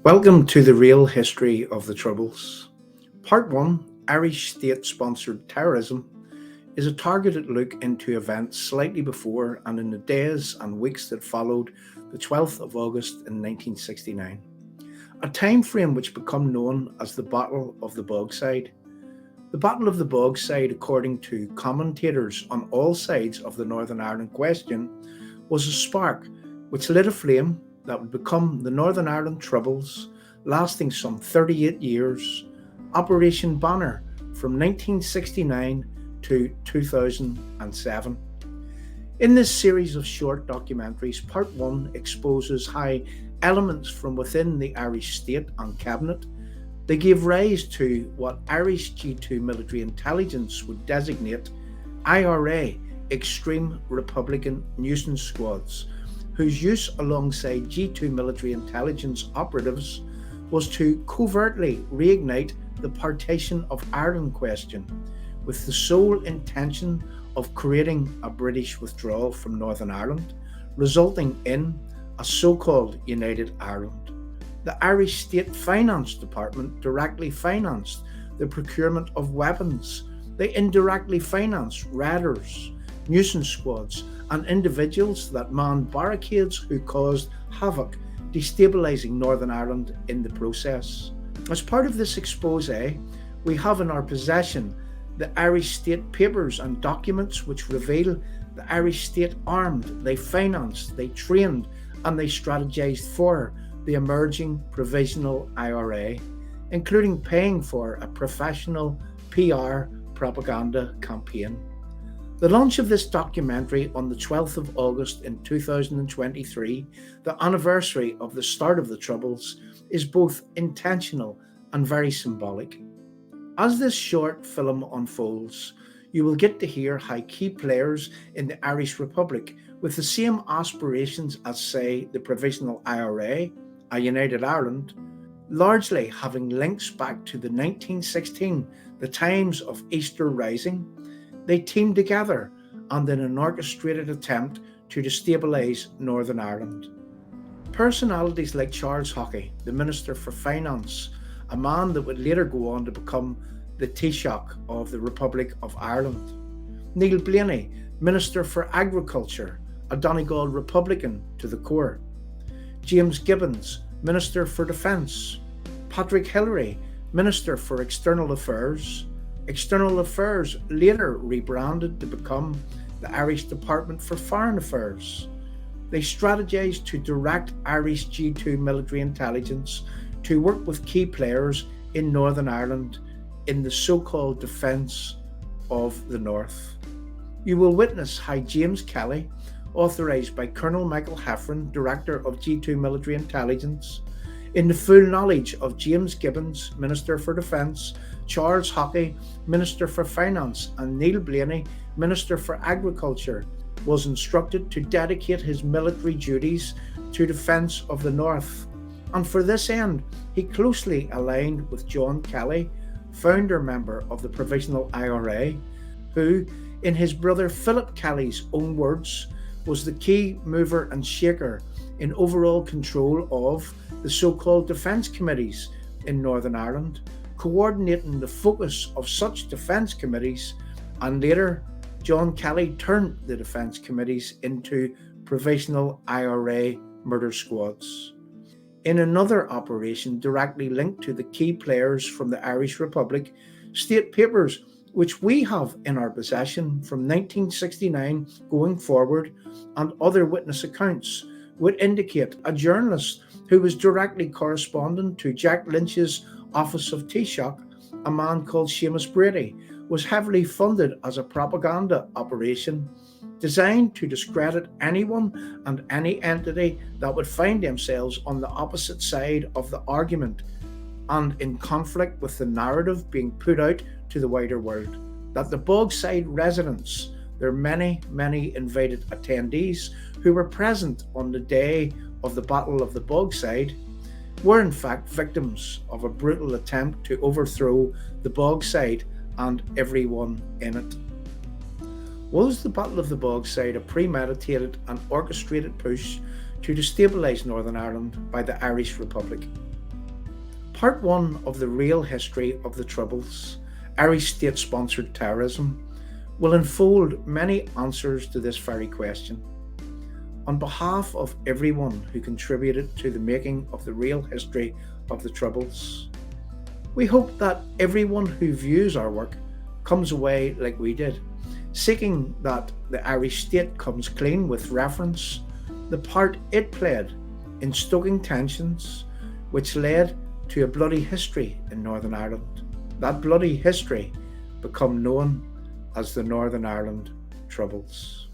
Welcome to the real history of the Troubles. Part 1, Irish state sponsored terrorism, is a targeted look into events slightly before and in the days and weeks that followed the 12th of August in 1969, a time frame which became known as the Battle of the Bogside. The Battle of the Bogside, according to commentators on all sides of the Northern Ireland question, was a spark which lit a flame that would become the Northern Ireland Troubles, lasting some 38 years, Operation Banner from 1969 to 2007. In this series of short documentaries, Part 1 exposes how elements from within the Irish state and cabinet they gave rise to what Irish G2 military intelligence would designate IRA, Extreme Republican Nuisance Squads, whose use alongside G2 military intelligence operatives was to covertly reignite the partition of Ireland question, with the sole intention of creating a British withdrawal from Northern Ireland, resulting in a so-called United Ireland. The Irish State Finance Department directly financed the procurement of weapons. They indirectly financed raiders, nuisance squads, and individuals that manned barricades who caused havoc, destabilising Northern Ireland in the process. As part of this expose, we have in our possession the Irish State papers and documents which reveal the Irish State armed, they financed, they trained, and they strategised for the emerging provisional IRA, including paying for a professional PR propaganda campaign. The launch of this documentary on the 12th of August in 2023, the anniversary of the start of the Troubles, is both intentional and very symbolic. As this short film unfolds, you will get to hear how key players in the Irish Republic, with the same aspirations as, say, the Provisional IRA, a United Ireland, largely having links back to the 1916, the times of Easter Rising, they teamed together and in an orchestrated attempt to destabilise Northern Ireland. Personalities like Charles Haughey, the Minister for Finance, a man that would later go on to become the Taoiseach of the Republic of Ireland. Neil Blaney, Minister for Agriculture, a Donegal Republican to the core. James Gibbons, Minister for Defence. Patrick Hillery, Minister for External Affairs. External Affairs later rebranded to become the Irish Department for Foreign Affairs. They strategised to direct Irish G2 military intelligence to work with key players in Northern Ireland in the so-called defence of the North. You will witness how James Kelly, authorised by Colonel Michael Heffron, Director of G2 Military Intelligence, in the full knowledge of James Gibbons, Minister for Defence, Charles Haughey, Minister for Finance, and Neil Blaney, Minister for Agriculture, was instructed to dedicate his military duties to defence of the North. And for this end, he closely aligned with John Kelly, founder member of the Provisional IRA, who, in his brother Philip Kelly's own words, was the key mover and shaker in overall control of the so-called defence committees in Northern Ireland, coordinating the focus of such defence committees, and later John Kelly turned the defence committees into provisional IRA murder squads. In another operation directly linked to the key players from the Irish Republic, state papers which we have in our possession from 1969 going forward, and other witness accounts would indicate a journalist who was directly corresponding to Jack Lynch's Office of Taoiseach, a man called Seamus Brady, was heavily funded as a propaganda operation designed to discredit anyone and any entity that would find themselves on the opposite side of the argument and in conflict with the narrative being put out to the wider world. That the Bogside residents, their many invited attendees who were present on the day of the Battle of the Bogside, were in fact victims of a brutal attempt to overthrow the Bogside and everyone in it. Was the Battle of the Bogside a premeditated and orchestrated push to destabilise Northern Ireland by the Irish Republic? Part 1 of the real history of the Troubles, Irish state-sponsored terrorism, will unfold many answers to this very question. On behalf of everyone who contributed to the making of the real history of the Troubles, we hope that everyone who views our work comes away like we did, seeking that the Irish state comes clean with reference the part it played in stoking tensions which led to a bloody history in Northern Ireland. That bloody history become known as the Northern Ireland Troubles.